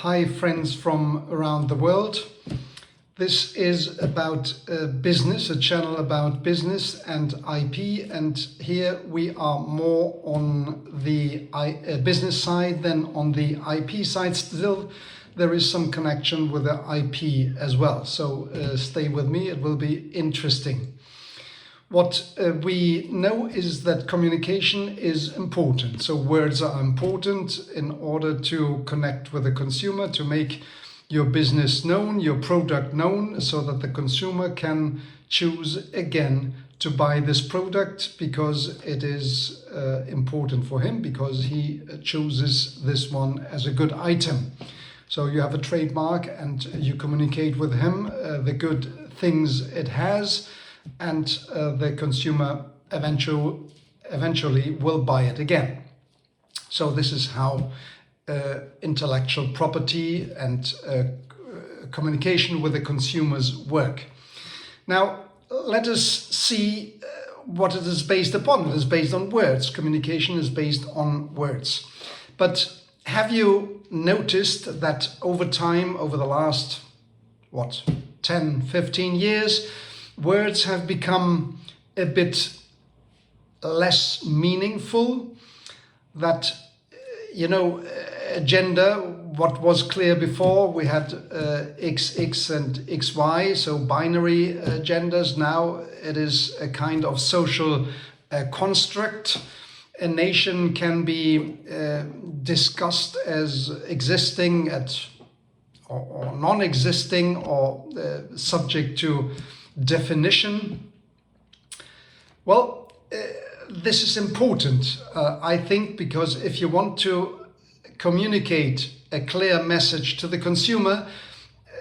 Hi friends from around the world. This is about business, a channel about business and IP, and here we are more on the business side than on the IP side. Still, there is some connection with the IP as well, so stay with me, it will be interesting. What we know is that communication is important. So words are important in order to connect with the consumer, to make your business known, your product known, so that the consumer can choose again to buy this product because it is important for him, because he chooses this one as a good item. So you have a trademark and you communicate with him the good things it has, and the consumer eventually will buy it again. So this is how intellectual property and communication with the consumers work. Now let us see what it is based upon. It is based on words. Communication is based on words. But have you noticed that over time, over the last 10, 15 years, words have become a bit less meaningful? That, gender, what was clear before, we had XX and XY, so binary genders. Now it is a kind of social construct. A nation can be discussed as existing or non-existing, or subject to definition. Well, this is important, I think, because if you want to communicate a clear message to the consumer,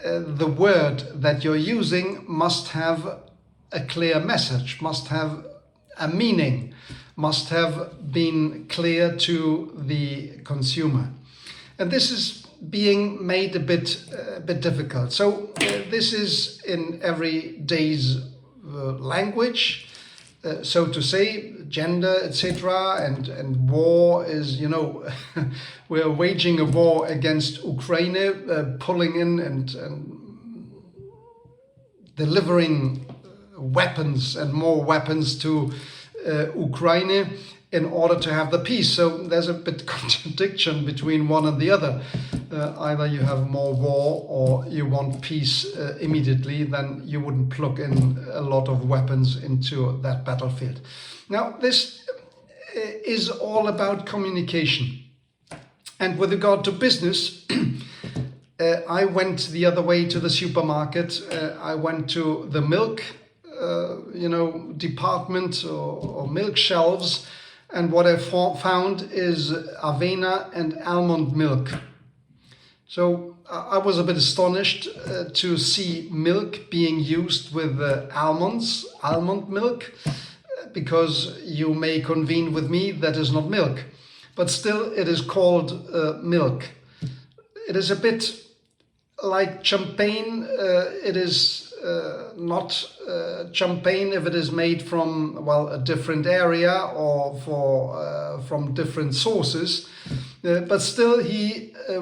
the word that you're using must have a clear message, must have a meaning, must have been clear to the consumer. And this is being made a bit difficult. So this is in everyday's language, so to say, gender, etc. And war is, we're waging a war against Ukraine, pulling in and delivering weapons and more weapons to Ukraine in order to have the peace. So there's a bit contradiction between one and the other. Either you have more war or you want peace immediately, then you wouldn't plug in a lot of weapons into that battlefield. Now, this is all about communication. And with regard to business, I went the other way to the supermarket. I went to the milk department or milk shelves, and what I found is Avena and almond milk. So I was a bit astonished to see milk being used with almond milk, because you may convene with me, that is not milk, but still it is called milk. It is a bit like champagne. It is not champagne if it is made from, a different area or from different sources. But still,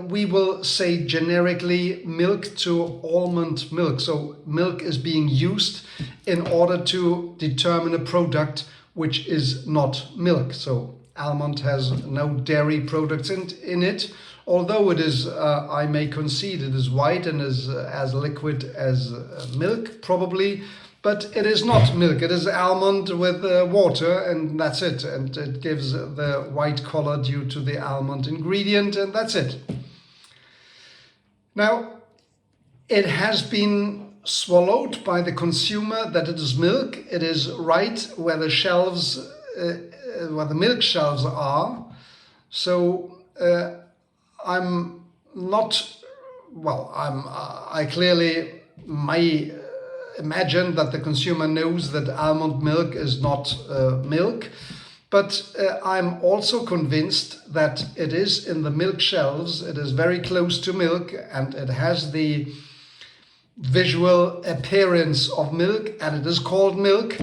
we will say generically milk to almond milk. So milk is being used in order to determine a product which is not milk. So almond has no dairy products in it, although it is, I may concede, it is white and is as liquid as milk probably, but it is not milk. It is almond with water, and that's it. And it gives the white color due to the almond ingredient, and that's it. Now, it has been swallowed by the consumer that it is milk. It is right where the shelves, where the milk shelves are. So I'm not, I clearly may imagine that the consumer knows that almond milk is not milk, but I'm also convinced that it is in the milk shelves. It is very close to milk, and it has the visual appearance of milk, and it is called milk,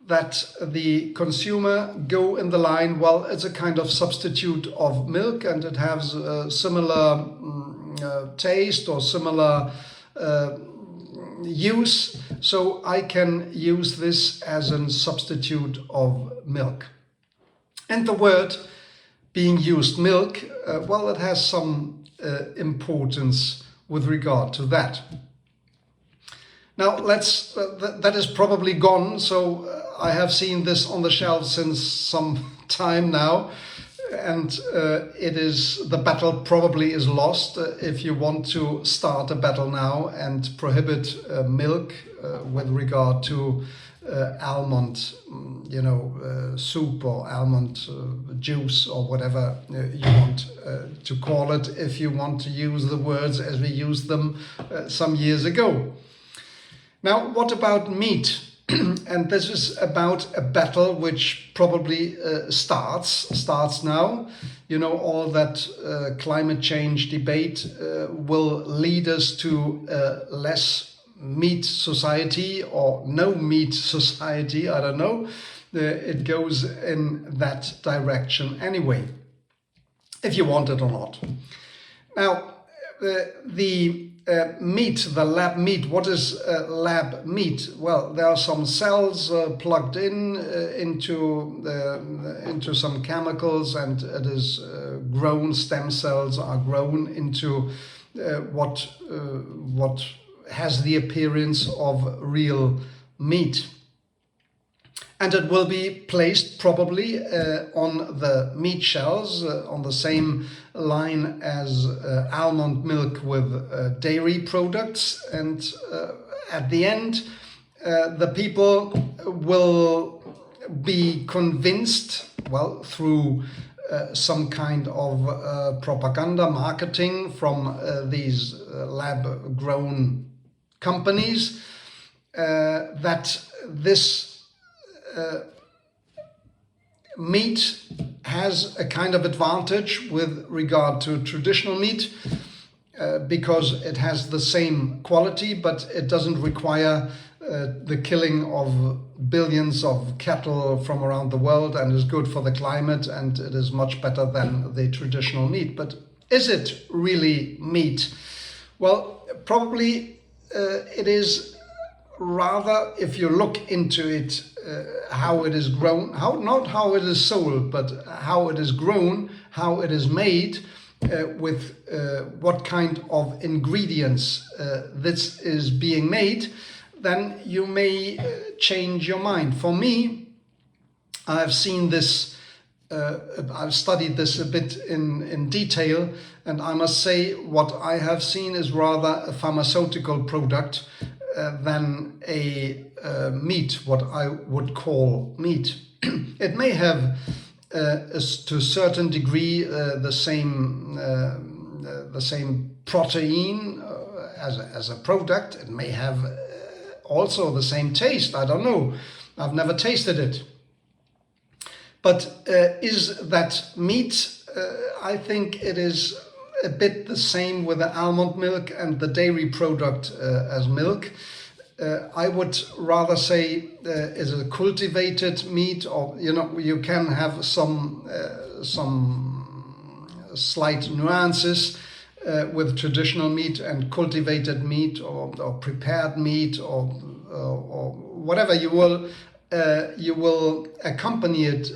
that the consumer go in the line. Well, it's a kind of substitute of milk, and it has similar taste or similar use, so I can use this as a substitute of milk. And the word being used, milk, well, it has some importance with regard to that. Now that is probably gone, so I have seen this on the shelf since some time now, and the battle probably is lost if you want to start a battle now and prohibit milk with regard to almond, soup or almond juice or whatever you want to call it, if you want to use the words as we used them some years ago. Now, what about meat? And this is about a battle which probably starts now. All that climate change debate will lead us to less meat society or no meat society, I don't know. It goes in that direction anyway, if you want it or not. Now, the meat, the lab meat. What is lab meat? Well, there are some cells plugged into some chemicals, and it is grown. Stem cells are grown into what has the appearance of real meat. And it will be placed probably on the meat shelves on the same line as almond milk with dairy products. And at the end, the people will be convinced, well, through some kind of propaganda marketing from these lab-grown companies, that this meat has a kind of advantage with regard to traditional meat because it has the same quality, but it doesn't require the killing of billions of cattle from around the world, and is good for the climate, and it is much better than the traditional meat. But is it really meat? Well, probably it is rather, if you look into it, how it is grown, not how it is sold, but how it is grown, how it is made, with what kind of ingredients this is being made, then you may change your mind. For me, I've seen this, I've studied this a bit in detail, and I must say what I have seen is rather a pharmaceutical product than a meat, what I would call meat. It may have, to a certain degree, the same protein as a product. It may have also the same taste. I don't know. I've never tasted it. But is that meat? I think it is a bit the same with the almond milk and the dairy product as milk. I would rather say is a cultivated meat, or you can have some slight nuances with traditional meat and cultivated meat, or prepared meat, or whatever you will accompany it,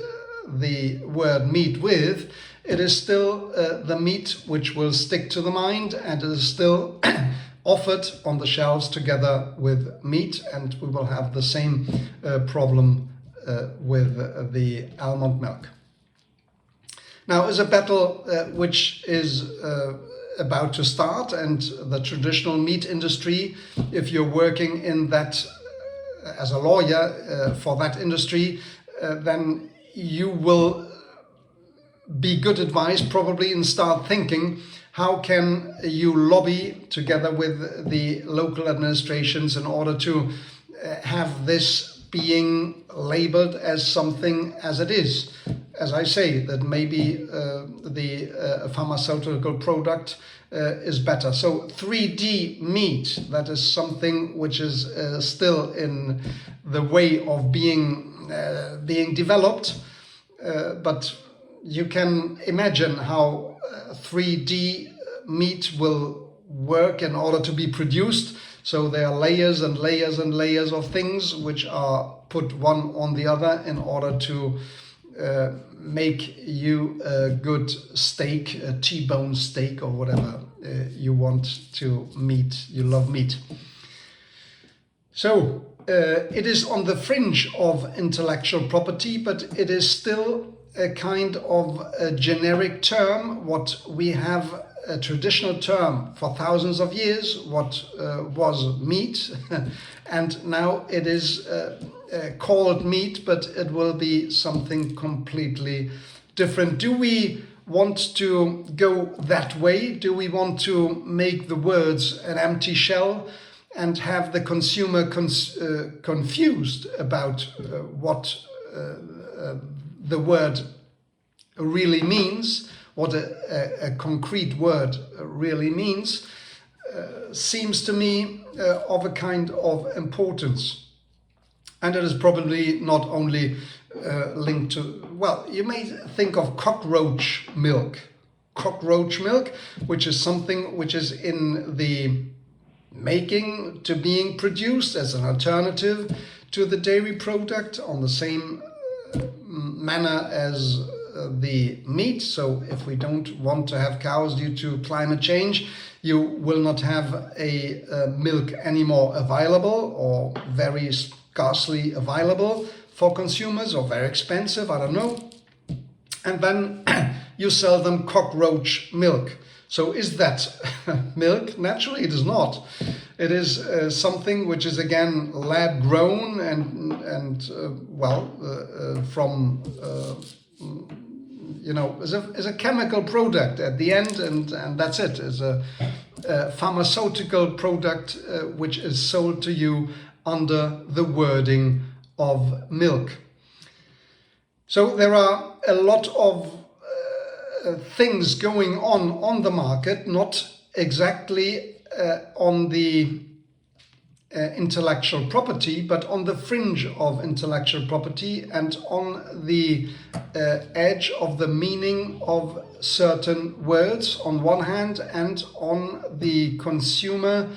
the word meat with. It is still the meat which will stick to the mind, and it is still offered on the shelves together with meat, and we will have the same problem with the almond milk. Now, is a battle which is about to start, and the traditional meat industry, if you're working in that as a lawyer for that industry, then you will be good advice probably, and start thinking, how can you lobby together with the local administrations in order to have this being labeled as something as it is? As I say, that maybe the pharmaceutical product is better. So 3D meat, that is something which is still in the way of being developed, but you can imagine how 3D meat will work in order to be produced. So there are layers and layers and layers of things which are put one on the other in order to make you a good steak, a T-bone steak or whatever you want to meat. You love meat. So it is on the fringe of intellectual property, but it is still a kind of a generic term. What we have a traditional term for thousands of years, what was meat, and now it is called meat, but it will be something completely different. Do we want to go that way? Do we want to make the words an empty shell and have the consumer confused about what the word really means, what a concrete word really means? Seems to me of a kind of importance. And it is probably not only linked to, well, you may think of cockroach milk. Cockroach milk, which is something which is in the making to being produced as an alternative to the dairy product on the same manner as the meat. So if we don't want to have cows due to climate change, you will not have a milk anymore available, or very scarcely available for consumers, or very expensive, I don't know. And then you sell them cockroach milk. So is that milk? Naturally, it is not. It is something which is again lab grown and from is a chemical product at the end, and that's it. Is a pharmaceutical product which is sold to you under the wording of milk. So there are a lot of things going on the market, not exactly on the intellectual property, but on the fringe of intellectual property and on the edge of the meaning of certain words on one hand, and on the consumer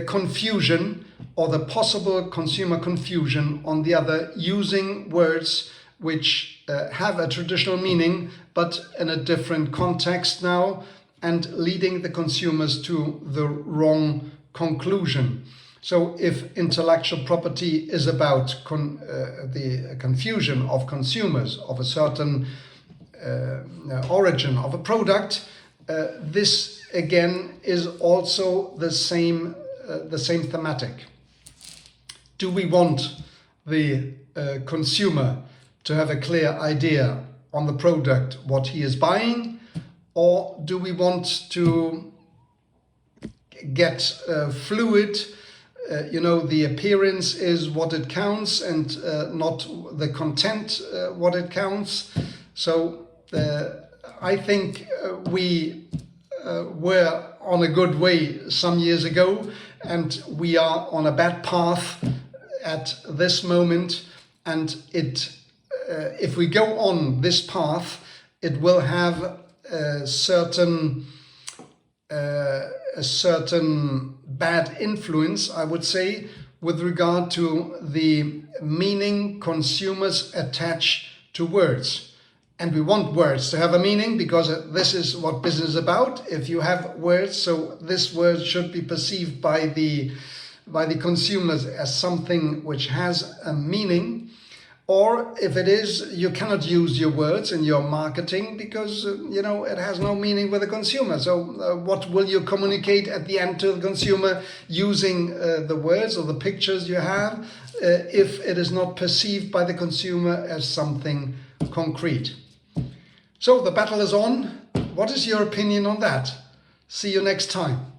confusion, or the possible consumer confusion on the other, using words which have a traditional meaning but in a different context now, and leading the consumers to the wrong conclusion. So if intellectual property is about the confusion of consumers of a certain origin of a product, this again is also the same thematic. Do we want the consumer to have a clear idea on the product, what he is buying, or do we want to get fluid? The appearance is what it counts, and not the content what it counts. So I think we were on a good way some years ago, and we are on a bad path at this moment. And if we go on this path, it will have a certain bad influence, I would say, with regard to the meaning consumers attach to words. And we want words to have a meaning, because this is what business is about. If you have words, so this word should be perceived by the consumers as something which has a meaning. Or if it is, you cannot use your words in your marketing, because it has no meaning with the consumer. So what will you communicate at the end to the consumer using the words or the pictures you have, if it is not perceived by the consumer as something concrete? So the battle is on. What is your opinion on that? See you next time.